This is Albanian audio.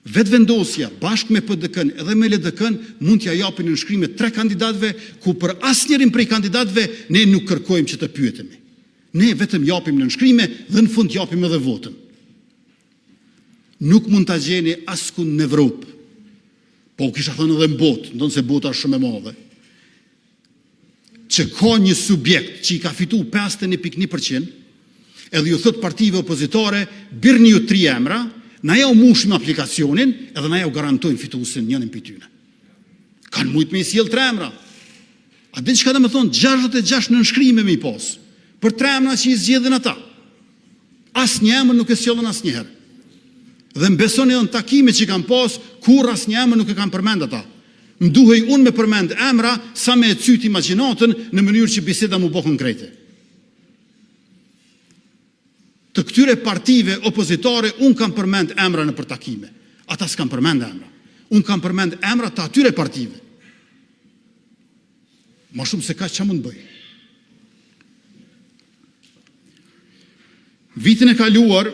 Vetëvendosja bashkë me PDK-n edhe me LDK-n mund t'ja japin në nënshkrime 3 kandidatëve, ku për asnjërin prej kandidatëve ne nuk kërkojmë që të pyetemi. Ne vetëm japim në nënshkrime dhe në fund japim edhe votën. Nuk mund t'a gjeni askund në Evropë, po kisha thënë edhe në botë, ndonë se bota është shumë e madhe, që ka një subjekt që i ka fitu 51.1%, edhe ju thot partive opozitare, birni ju 3 emra, na ja u mushim aplikacionin, edhe na ja u garantojnë fituesin njënin për tyne. Kanë mujtë me i sjell 3 emra. A din që ka dhe me thonë, 66 në nënshkrime me i posë, për 3 emra që i zgjedhin ata. As një emër nuk e sjellën as njëherë. Dhe mbesoni edhe në takime që kanë posë, kur as një emër nuk e kanë përmend ata. Më duhej unë me përmend emra, sa me e cyt imagjinatën në mënyrë që biseda mu bo konkrete. Të këtyre partive opozitare, unë kam përmend emra në përtakime. Ata s'kam përmend emra. Unë kam përmend emra të atyre partive. Ma shumë se ka që mund bëj. Vitin e kaluar,